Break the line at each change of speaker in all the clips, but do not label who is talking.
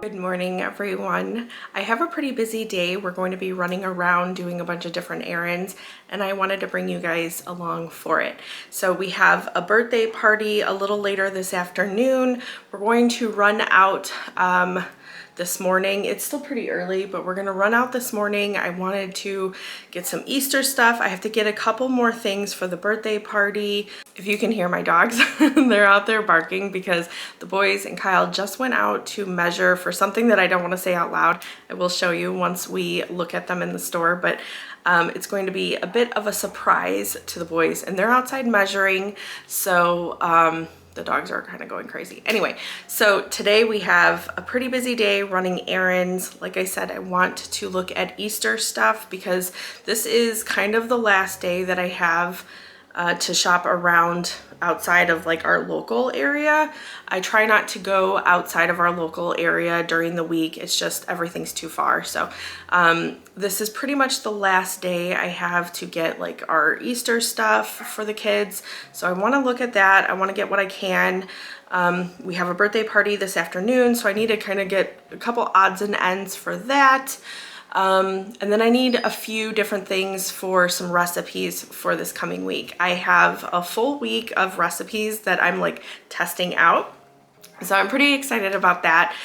Good morning, everyone. I have a pretty busy day. We're going to be running around doing a bunch of different errands, and I wanted to bring you guys along for it. So we have a birthday party a little later this afternoon. We're going to run out this morning. It's still pretty early, but we're gonna run out this morning. I wanted to get some Easter stuff. I have to get a couple more things for the birthday party. If you can hear my dogs, they're out there barking because the boys and Kyle just went out to measure for something that I don't want to say out loud. I will show you once we look at them in the store, but it's going to be a bit of a surprise to the boys, and they're outside measuring, so the dogs are kind of going crazy. Anyway, so today we have a pretty busy day running errands. Like I said, I want to look at Easter stuff because this is kind of the last day that I have to shop around outside of like our local area. I try not to go outside of our local area during the week. It's just everything's too far. So this is pretty much the last day I have to get like our Easter stuff for the kids. So I want to look at that. I want to get what I can. We have a birthday party this afternoon, so I need to kind of get a couple odds and ends for that. And then I need a few different things for some recipes for this coming week. I have a full week of recipes that I'm like testing out. So I'm pretty excited about that.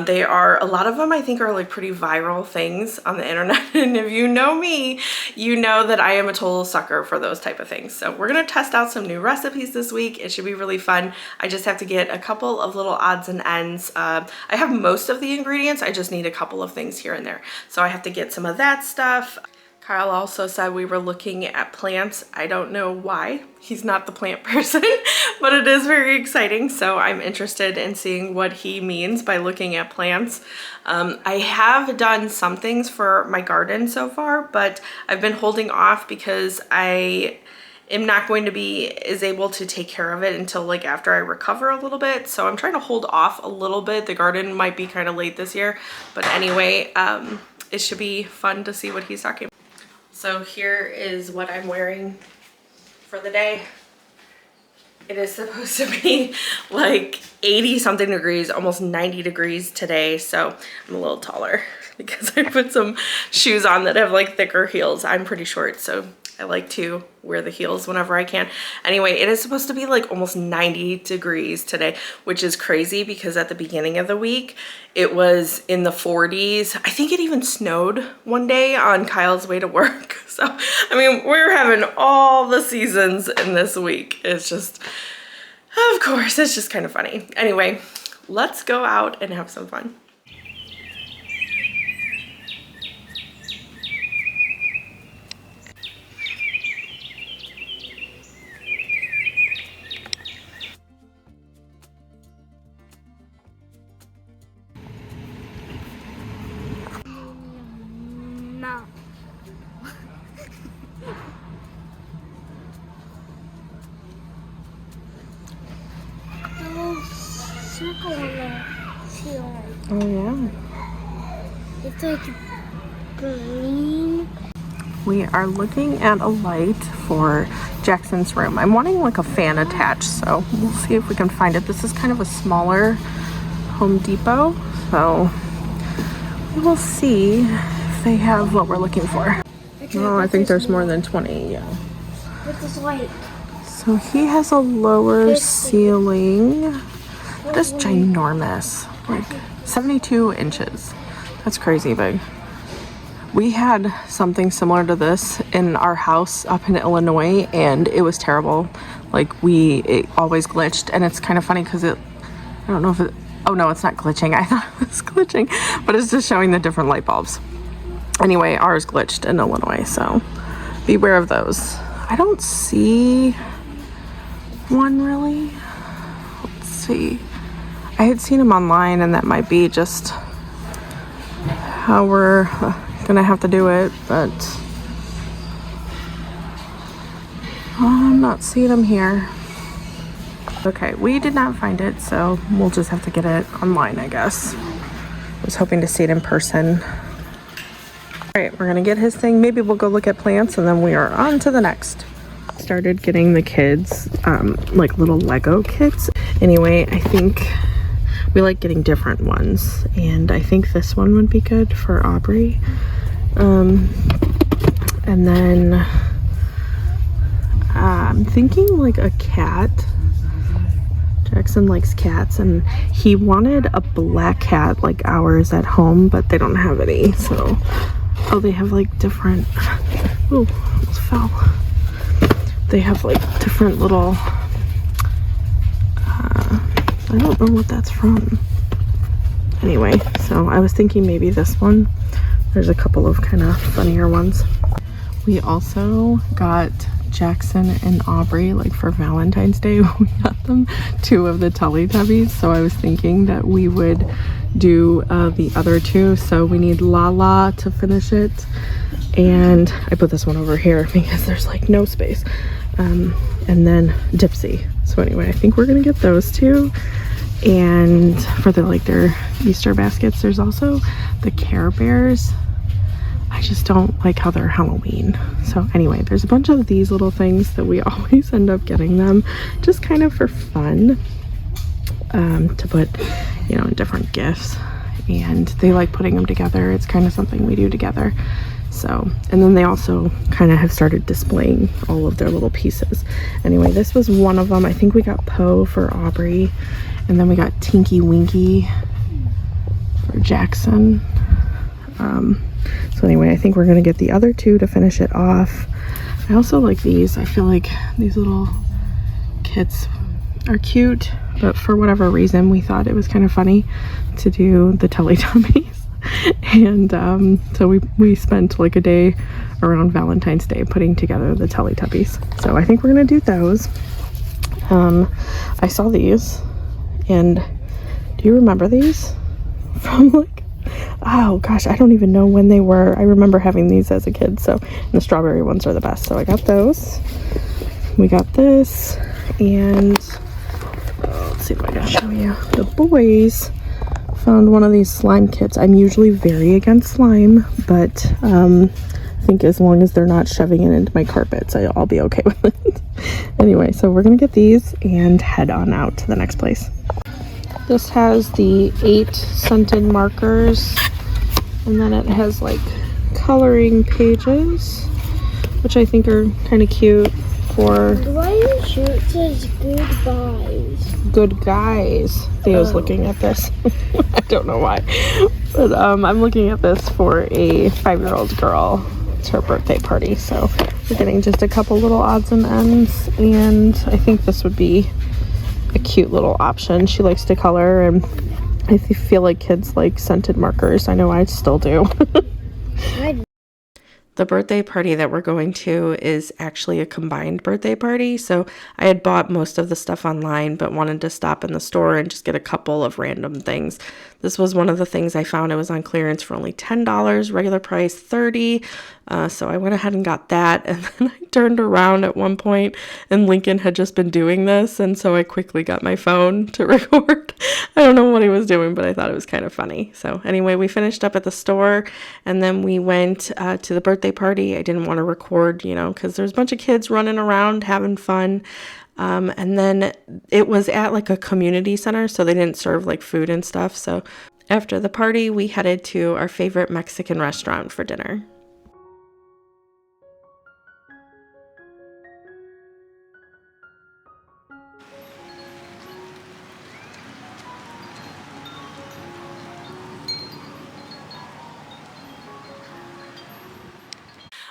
They are, a lot of them I think are like pretty viral things on the internet. And if you know me, you know that I am a total sucker for those type of things. So we're gonna test out some new recipes this week. It should be really fun. I just have to get a couple of little odds and ends. I have most of the ingredients. I just need a couple of things here and there. So I have to get some of that stuff. Kyle also said we were looking at plants. I don't know why. He's not the plant person, but it is very exciting. So I'm interested in seeing what he means by looking at plants. I have done some things for my garden so far, but I've been holding off because I am not going to be as able to take care of it until like after I recover a little bit. So I'm trying to hold off a little bit. The garden might be kind of late this year, but anyway, it should be fun to see what he's talking about. So here is what I'm wearing for the day. It is supposed to be like 80 something degrees, almost 90 degrees today. So I'm a little taller because I put some shoes on that have like thicker heels. I'm pretty short, so I like to wear the heels whenever I can. Anyway, it is supposed to be like almost 90 degrees today, which is crazy because at the beginning of the week, it was in the 40s. I think it even snowed one day on Kyle's way to work. So, I mean, we're having all the seasons in this week. It's just, of course, it's just kind of funny. Anyway, let's go out and have some fun.
Circle on the ceiling.
Oh yeah.
It's like green.
We are looking at a light for Jackson's room. I'm wanting like a fan attached, so we'll see if we can find it. This is kind of a smaller Home Depot, so we will see if they have what we're looking for. Oh, I think there's more than 20, yeah.
With this light.
So he has a lower ceiling. That is ginormous, like 72 inches. That's crazy big. We had something similar to this in our house up in Illinois, and it was terrible. Like it always glitched, and it's kind of funny because I don't know if it, oh no, it's not glitching. I thought it was glitching, but it's just showing the different light bulbs. Anyway, ours glitched in Illinois, so beware of those. I don't see one really. Let's see. I had seen them online, and that might be just how we're gonna have to do it, but I'm not seeing them here. Okay, we did not find it, so we'll just have to get it online, I guess. I was hoping to see it in person. All right, we're gonna get his thing. Maybe we'll go look at plants, and then we are on to the next. Started getting the kids like little Lego kits. Anyway, I think we like getting different ones, and I think this one would be good for Aubrey. And then I'm thinking like a cat. Jackson likes cats, and he wanted a black cat like ours at home, but they don't have any. So, oh, they have like different, oh, almost fell. They have like different little, I don't know what that's from. Anyway, so I was thinking maybe this one. There's a couple of kind of funnier ones. We also got Jackson and Aubrey, like for Valentine's Day, we got them 2 of the Teletubbies. So I was thinking that we would do the other 2. So we need Lala to finish it. And I put this one over here because there's like no space. And then Dipsy. So anyway, I think we're gonna get those 2. And for the like their Easter baskets, there's also the Care Bears. I just don't like how they're Halloween. So anyway, there's a bunch of these little things that we always end up getting them just kind of for fun, to put, you know, in different gifts. And they like putting them together. It's kind of something we do together. So, and then they also kind of have started displaying all of their little pieces. Anyway, this was one of them. I think we got Poe for Aubrey, and then we got Tinky Winky for Jackson. So anyway, I think we're gonna get the other 2 to finish it off. I also like these. I feel like these little kits are cute, but for whatever reason we thought it was kind of funny to do the Teletubbies. And so we spent like a day around Valentine's Day putting together the Teletubbies. So I think we're gonna do those. I saw these, and do you remember these from like, oh gosh, I don't even know when they were. I remember having these as a kid. So, and the strawberry ones are the best. So I got those. We got this, and let's see if I can show you. The boys found one of these slime kits. I'm usually very against slime, but I think as long as they're not shoving it into my carpets, I'll be okay with it. Anyway, so we're gonna get these and head on out to the next place. This has the 8 scented markers, and then it has like coloring pages, which I think are kind of cute for...
Why your shirt says goodbyes? Good
guys. Theo's looking at this. I don't know why. But I'm looking at this for a 5-year-old girl. It's her birthday party, so we're getting just a couple little odds and ends, and I think this would be a cute little option. She likes to color, and I feel like kids like scented markers. I know I still do. The birthday party that we're going to is actually a combined birthday party. So I had bought most of the stuff online, but wanted to stop in the store and just get a couple of random things. This was one of the things I found. It was on clearance for only $10, regular price $30. So I went ahead and got that. And then I turned around at one point and Lincoln had just been doing this. And so I quickly got my phone to record. I don't know what he was doing, but I thought it was kind of funny. So anyway, we finished up at the store, and then we went to the birthday party. I didn't want to record, you know, because there's a bunch of kids running around having fun. And then it was at like a community center, so they didn't serve like food and stuff. So after the party, we headed to our favorite Mexican restaurant for dinner.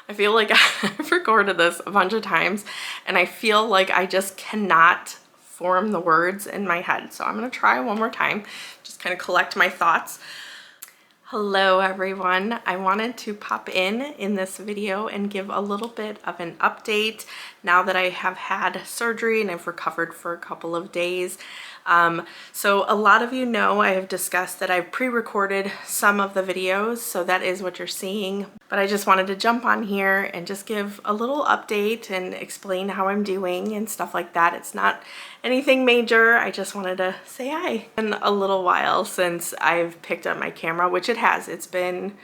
I feel like I've recorded this a bunch of times, and I feel like I just cannot form the words in my head. So I'm gonna try one more time, just kind of collect my thoughts. Hello everyone. I wanted to pop in this video and give a little bit of an update now that I have had surgery and I've recovered for a couple of days. So a lot of you know I have discussed that I've pre-recorded some of the videos, so that is what you're seeing. But I just wanted to jump on here and just give a little update and explain how I'm doing and stuff like that. It's not anything major. I just wanted to say hi. It's been a little while since I've picked up my camera, which it has. It's been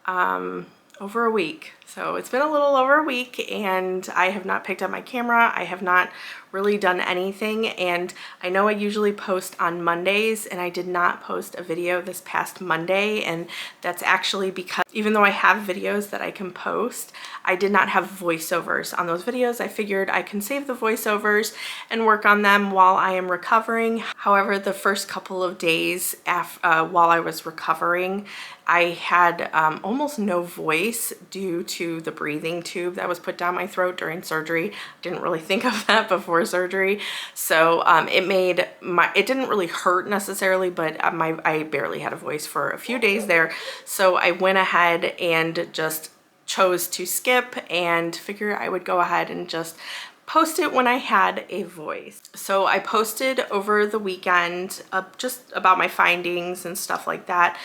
over a week So it's been a little over a week and I have not picked up my camera. I have not really done anything, and I know I usually post on Mondays and I did not post a video this past Monday, and that's actually because even though I have videos that I can post, I did not have voiceovers on those videos. I figured I can save the voiceovers and work on them while I am recovering. However, the first couple of days while I was recovering, I had almost no voice due to the breathing tube that was put down my throat during surgery. I didn't really think of that before surgery. So it didn't really hurt necessarily, but I barely had a voice for a few days there. So I went ahead and just chose to skip and figure I would go ahead and just post it when I had a voice. So I posted over the weekend just about my findings and stuff like that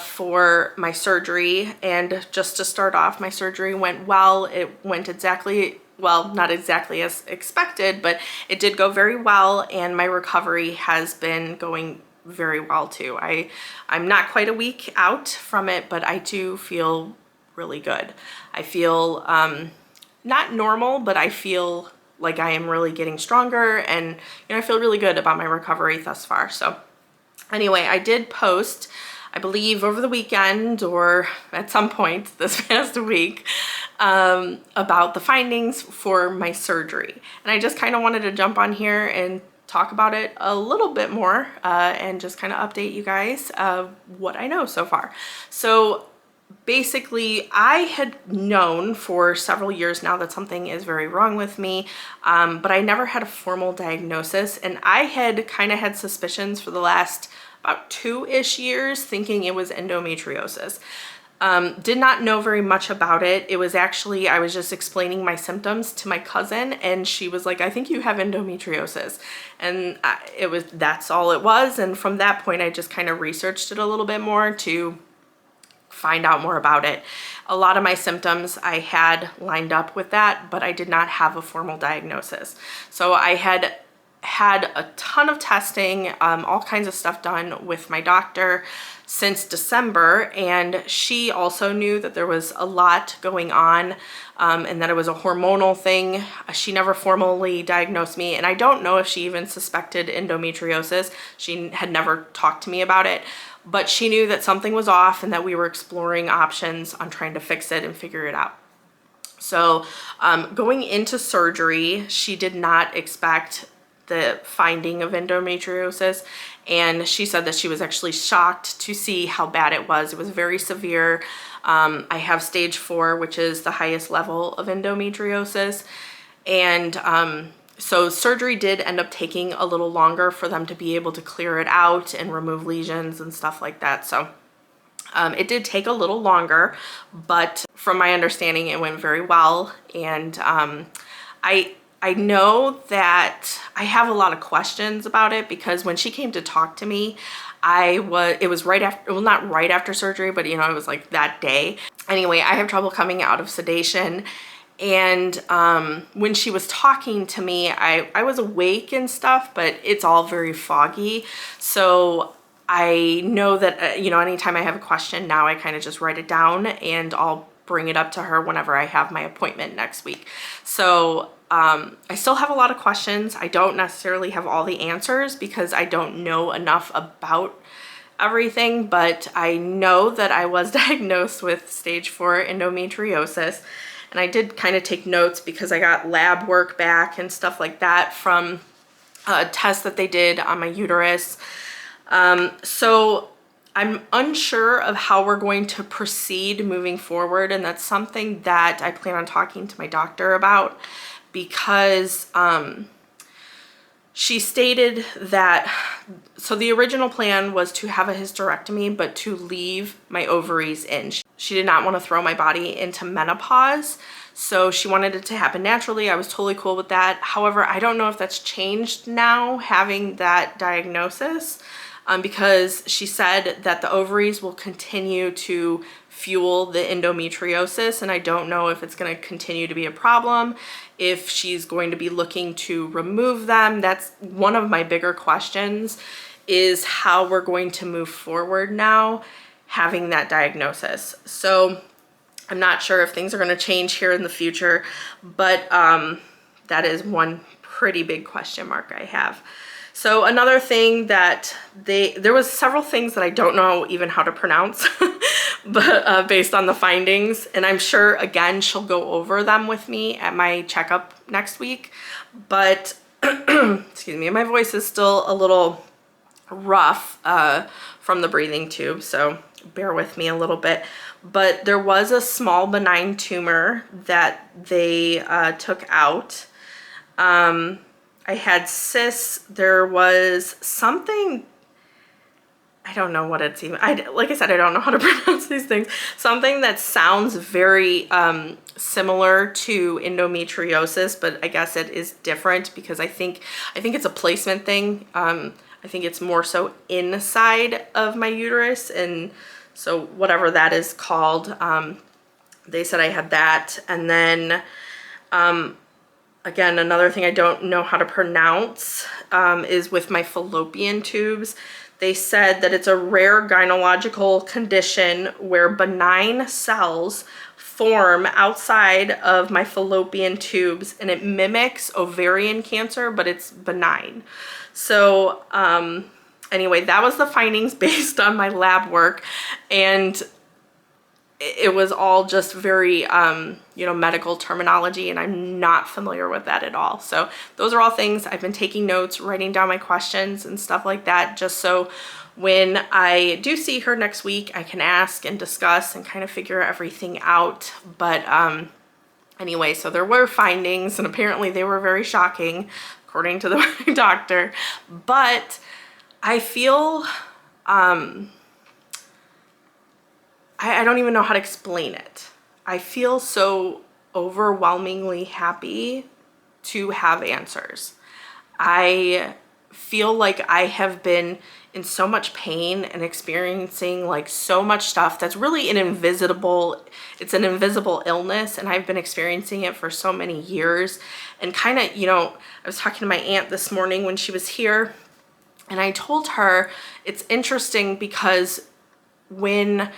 for my surgery. And just to start off, my surgery went well. It went not exactly as expected, but it did go very well, and my recovery has been going very well too. I'm not quite a week out from it, but I do feel really good. I feel not normal, but I feel like I am really getting stronger, and I feel really good about my recovery thus far. So anyway, I did post, I believe over the weekend or at some point this past week, about the findings for my surgery. And I just kind of wanted to jump on here and talk about it a little bit more and just kind of update you guys what I know so far. So basically, I had known for several years now that something is very wrong with me, but I never had a formal diagnosis, and I had kind of had suspicions for the last about 2-ish years, thinking it was endometriosis. Did not know very much about it. It was actually, I was just explaining my symptoms to my cousin, and she was like, I think you have endometriosis. And that's all it was. And from that point, I just kind of researched it a little bit more to find out more about it. A lot of my symptoms I had lined up with that, but I did not have a formal diagnosis. So I had a ton of testing, all kinds of stuff done with my doctor since December, and she also knew that there was a lot going on and that it was a hormonal thing. She never formally diagnosed me, and I don't know if she even suspected endometriosis. She had never talked to me about it, but she knew that something was off and that we were exploring options on trying to fix it and figure it out. So going into surgery, she did not expect the finding of endometriosis, and she said that she was actually shocked to see how bad it was. It was very severe. I have stage 4, which is the highest level of endometriosis, and so surgery did end up taking a little longer for them to be able to clear it out and remove lesions and stuff like that. So it did take a little longer, but from my understanding, it went very well. And I know that I have a lot of questions about it, because when she came to talk to me, it was right after, well, not right after surgery, but it was like that day. Anyway, I have trouble coming out of sedation. And when she was talking to me, I was awake and stuff, but it's all very foggy. So I know that, anytime I have a question now, I kind of just write it down and I'll bring it up to her whenever I have my appointment next week. So I still have a lot of questions. I don't necessarily have all the answers because I don't know enough about everything, but I know that I was diagnosed with stage 4 endometriosis. And I did kind of take notes because I got lab work back and stuff like that from a test that they did on my uterus. So I'm unsure of how we're going to proceed moving forward, and that's something that I plan on talking to my doctor about, because she stated that, so the original plan was to have a hysterectomy, but to leave my ovaries in. She did not want to throw my body into menopause, so she wanted it to happen naturally. I was totally cool with that. However, I don't know if that's changed now, having that diagnosis, because she said that the ovaries will continue to fuel the endometriosis, and I don't know if it's going to continue to be a problem, if she's going to be looking to remove them. That's one of my bigger questions, is how we're going to move forward now having that diagnosis. So I'm not sure if things are going to change here in the future, but that is one pretty big question mark I have. So another thing that there was several things that I don't know even how to pronounce, but based on the findings, and I'm sure again she'll go over them with me at my checkup next week. But excuse me, my voice is still a little rough from the breathing tube, so bear with me a little bit. But there was a small benign tumor that they took out. I had cysts. There was something, I don't know what it's even, like I said, I don't know how to pronounce these things. Something that sounds very similar to endometriosis, but I guess it is different because I think it's a placement thing. I think it's more so inside of my uterus, and so whatever that is called, they said I had that. And then again, another thing I don't know how to pronounce is with my fallopian tubes. They said that it's a rare gynecological condition where benign cells form outside of my fallopian tubes, and it mimics ovarian cancer, but it's benign. So anyway, that was the findings based on my lab work, and it was all just very, you know, medical terminology, and I'm not familiar with that at all. So those are all things I've been taking notes, writing down my questions and stuff like that, just so when I do see her next week, I can ask and discuss and kind of figure everything out. But anyway, so there were findings, and apparently they were very shocking, according to the doctor. But I feel, I don't even know how to explain it. I feel so overwhelmingly happy to have answers. I feel like I have been in so much pain and experiencing like so much stuff that's really it's an invisible illness, and I've been experiencing it for so many years. And kind of, you know, I was talking to my aunt this morning when she was here, and I told her it's interesting because when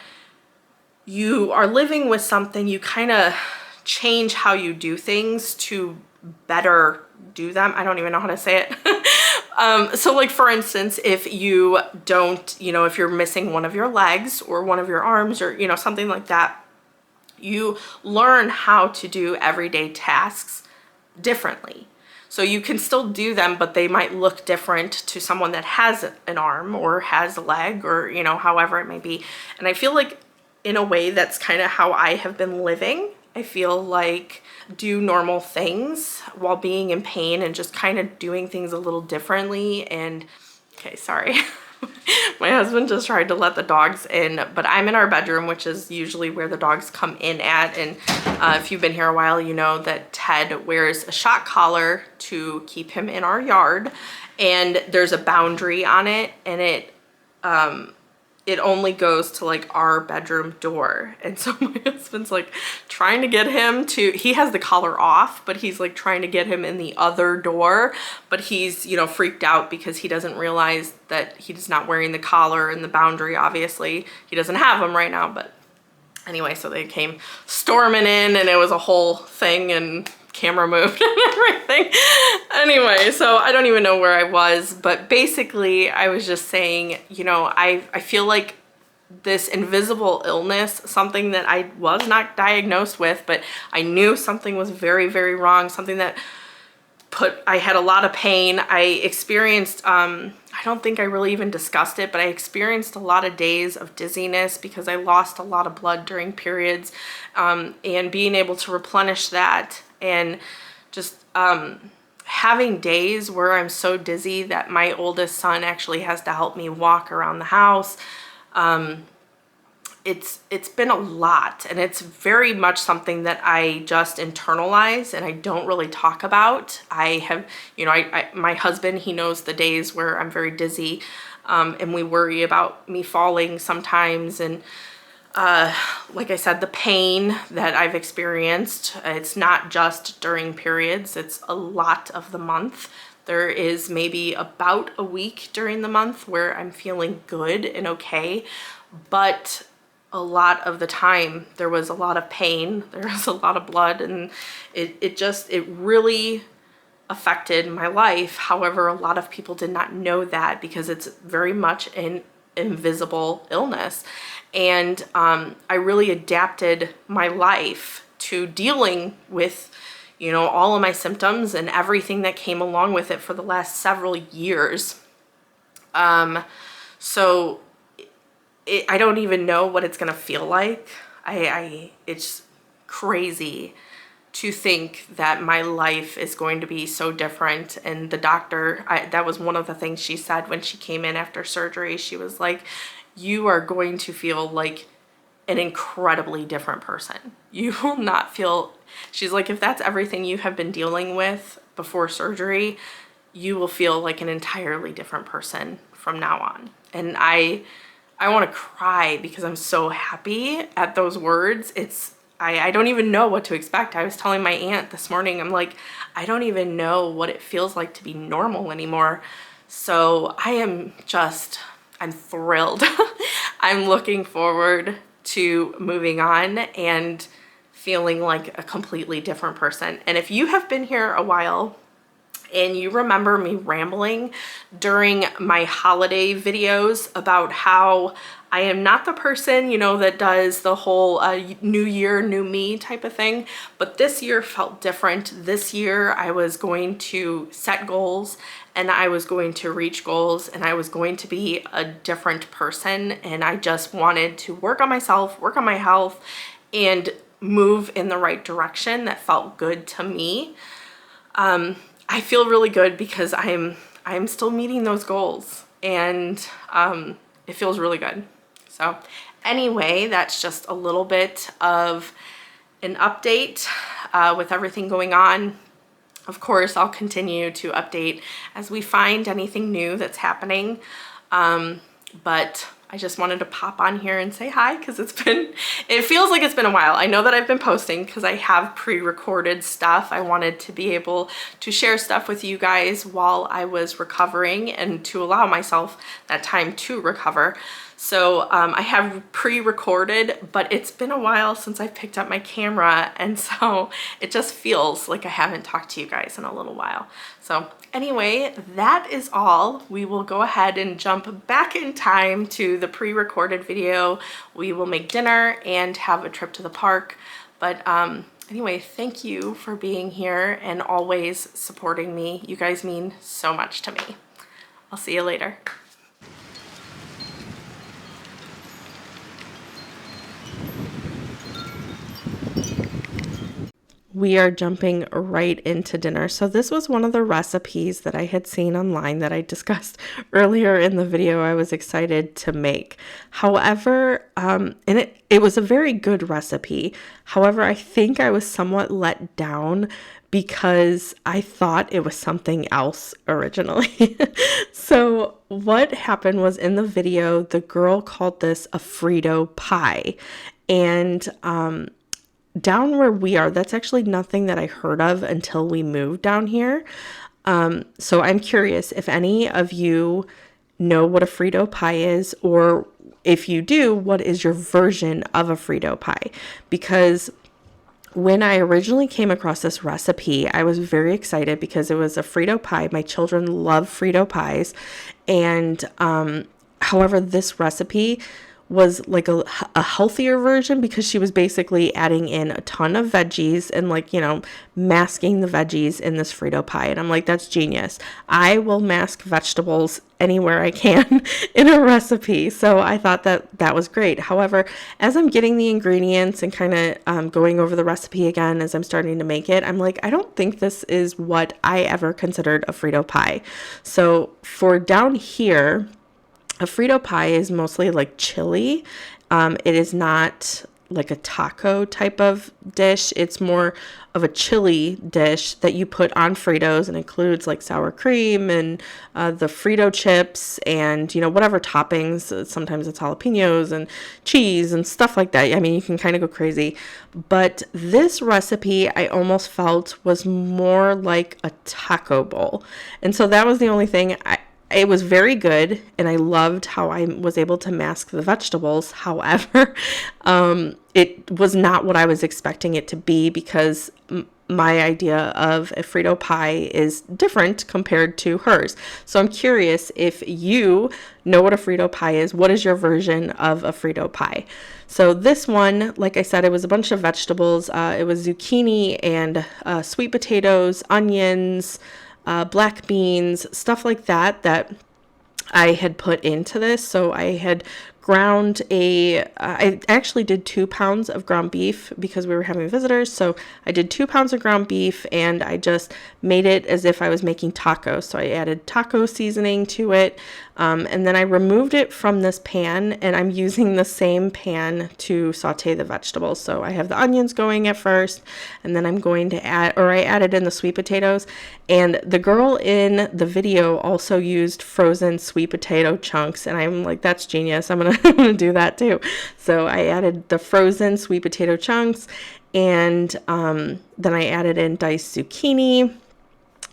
you are living with something, you kind of change how you do things to better do them. I don't even know how to say it. So like, for instance, if you don't, you know, if you're missing one of your legs or one of your arms, or, you know, something like that, you learn how to do everyday tasks differently. So you can still do them, but they might look different to someone that has an arm or has a leg, or, you know, however it may be. And I feel like in a way that's kind of how I have been living. I feel like do normal things while being in pain and just kind of doing things a little differently. And okay, sorry. My husband just tried to let the dogs in, but I'm in our bedroom, which is usually where the dogs come in at. And if you've been here a while, you know that Ted wears a shock collar to keep him in our yard, and there's a boundary on it, and it only goes to like our bedroom door. And so my husband's like trying to get him to, he has the collar off, but he's like trying to get him in the other door. But he's, you know, freaked out because he doesn't realize that he's not wearing the collar and the boundary. Obviously, he doesn't have them right now. But anyway, so they came storming in, and it was a whole thing, and camera moved and everything. Anyway, so I don't even know where I was, but basically I was just saying, you know, I feel like this invisible illness, something that I was not diagnosed with, but I knew something was very, very wrong, something that I had a lot of pain. I experienced, I don't think I really even discussed it, but I experienced a lot of days of dizziness because I lost a lot of blood during periods, and being able to replenish that, and just having days where I'm so dizzy that my oldest son actually has to help me walk around the house. It's been a lot, and it's very much something that I just internalize and I don't really talk about. I have, you know, my husband, he knows the days where I'm very dizzy, and we worry about me falling sometimes. And like I said, the pain that I've experienced, it's not just during periods, it's a lot of the month. There is maybe about a week during the month where I'm feeling good and okay, but a lot of the time there was a lot of pain, there was a lot of blood, and it really affected my life. However, a lot of people did not know that because it's very much an invisible illness. And I really adapted my life to dealing with, you know, all of my symptoms and everything that came along with it for the last several years. So I don't even know what it's gonna feel like. It's crazy to think that my life is going to be so different. And the doctor, that was one of the things she said when she came in after surgery. She was like, you are going to feel like an incredibly different person. You will not feel, she's like, if that's everything you have been dealing with before surgery, you will feel like an entirely different person from now on. And I want to cry because I'm so happy at those words. I don't even know what to expect. I was telling my aunt this morning, I'm like, I don't even know what it feels like to be normal anymore. So I'm thrilled. I'm looking forward to moving on and feeling like a completely different person. And if you have been here a while and you remember me rambling during my holiday videos about how I am not the person, you know, that does the whole new year, new me type of thing, but this year felt different. This year I was going to set goals and I was going to reach goals and I was going to be a different person. And I just wanted to work on myself, work on my health, and move in the right direction that felt good to me. I feel really good because I'm still meeting those goals, and it feels really good. So anyway, that's just a little bit of an update with everything going on. Of course, I'll continue to update as we find anything new that's happening. But I just wanted to pop on here and say hi because it feels like it's been a while. I know that I've been posting because I have pre-recorded stuff. I wanted to be able to share stuff with you guys while I was recovering and to allow myself that time to recover. So I have pre-recorded, but it's been a while since I picked up my camera, and so it just feels like I haven't talked to you guys in a little while. So anyway, that is all. We will go ahead and jump back in time to the pre-recorded video. We will make dinner and have a trip to the park. But anyway, thank you for being here and always supporting me. You guys mean so much to me. I'll see you later. We are jumping right into dinner. So this was one of the recipes that I had seen online that I discussed earlier in the video I was excited to make. However, and it was a very good recipe. However, I think I was somewhat let down because I thought it was something else originally. So what happened was, in the video, the girl called this a Frito pie. And down where we are, that's actually nothing that I heard of until we moved down here. So I'm curious if any of you know what a Frito pie is, or if you do, what is your version of a Frito pie? Because when I originally came across this recipe, I was very excited because it was a Frito pie. My children love Frito pies. And however, this recipe was like a healthier version because she was basically adding in a ton of veggies and, like, you know, masking the veggies in this Frito pie. And I'm like, that's genius. I will mask vegetables anywhere I can in a recipe. So I thought that that was great. However, as I'm getting the ingredients and kind of going over the recipe again as I'm starting to make it, I'm like, I don't think this is what I ever considered a Frito pie. So for down here, a Frito pie is mostly like chili. It is not like a taco type of dish. It's more of a chili dish that you put on Fritos, and includes like sour cream and the Frito chips and, you know, whatever toppings. Sometimes it's jalapenos and cheese and stuff like that. I mean, you can kind of go crazy. But this recipe, I almost felt, was more like a taco bowl. And so that was the only thing It was very good, and I loved how I was able to mask the vegetables. However, it was not what I was expecting it to be, because my idea of a Frito pie is different compared to hers. So I'm curious if you know what a Frito pie is. What is your version of a Frito pie? So this one, like I said, it was a bunch of vegetables. It was zucchini and sweet potatoes, onions, black beans, stuff like that I had put into this. So I had ground I actually did 2 pounds of ground beef because we were having visitors. So I did 2 pounds of ground beef, and I just made it as if I was making tacos. So I added taco seasoning to it. And then I removed it from this pan, and I'm using the same pan to saute the vegetables. So I have the onions going at first, and then I'm going to I added in the sweet potatoes. And the girl in the video also used frozen sweet potato chunks, and I'm like, that's genius. I'm gonna do that too. So I added the frozen sweet potato chunks, and then I added in diced zucchini.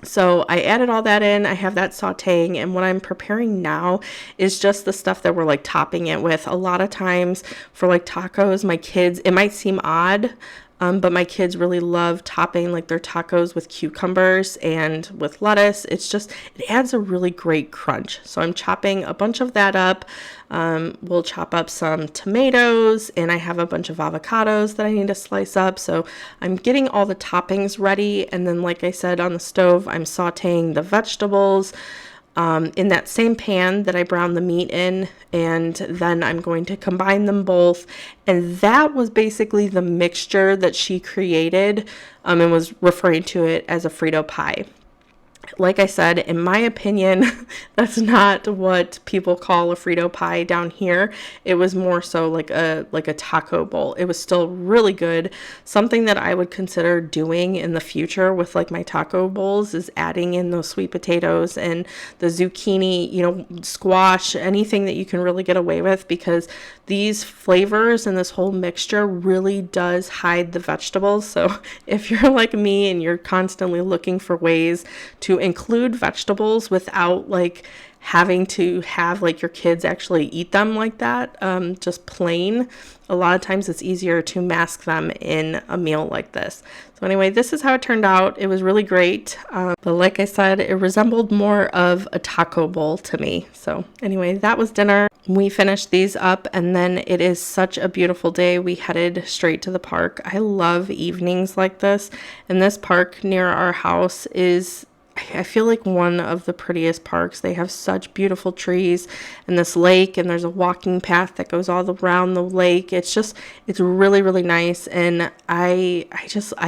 So I added all that in. I have that sauteing, and what I'm preparing now is just the stuff that we're like topping it with. A lot of times for like tacos, my kids, it might seem odd, but my kids really love topping like their tacos with cucumbers and with lettuce. It adds a really great crunch. So I'm chopping a bunch of that up. We'll chop up some tomatoes, and I have a bunch of avocados that I need to slice up. So I'm getting all the toppings ready. And then, like I said, on the stove, I'm sauteing the vegetables in that same pan that I browned the meat in, and then I'm going to combine them both. And that was basically the mixture that she created, and was referring to it as a Frito pie. Like I said, in my opinion, that's not what people call a Frito pie down here. It was more so like a taco bowl. It was still really good. Something that I would consider doing in the future with like my taco bowls is adding in those sweet potatoes and the zucchini, squash, anything that you can really get away with, because these flavors and this whole mixture really does hide the vegetables. So if you're like me and you're constantly looking for ways to include vegetables without like having to have like your kids actually eat them like that, just plain, a lot of times it's easier to mask them in a meal like this. So anyway, this is how it turned out. It was really great, but like I said, it resembled more of a taco bowl to me. So anyway, that was dinner. We finished these up, and then it is such a beautiful day. We headed straight to the park. I love evenings like this, and this park near our house is, I feel like, one of the prettiest parks. They have such beautiful trees and this lake, and there's a walking path that goes all around the lake. It's really, really nice. And I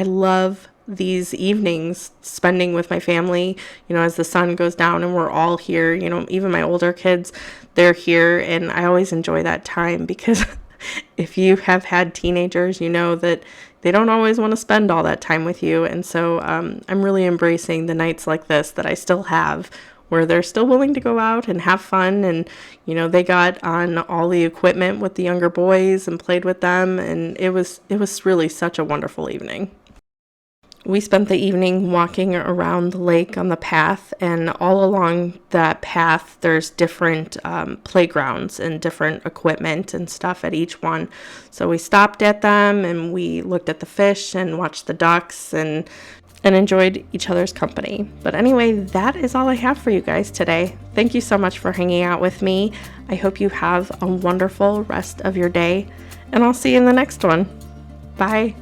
love these evenings spending with my family, as the sun goes down and we're all here, even my older kids, they're here. And I always enjoy that time, because if you have had teenagers, you know that they don't always want to spend all that time with you. And so I'm really embracing the nights like this that I still have, where they're still willing to go out and have fun. And, they got on all the equipment with the younger boys and played with them. And it was really such a wonderful evening. We spent the evening walking around the lake on the path, and all along that path there's different playgrounds and different equipment and stuff at each one. So we stopped at them and we looked at the fish and watched the ducks and enjoyed each other's company. But anyway, that is all I have for you guys today. Thank you so much for hanging out with me. I hope you have a wonderful rest of your day, and I'll see you in the next one. Bye.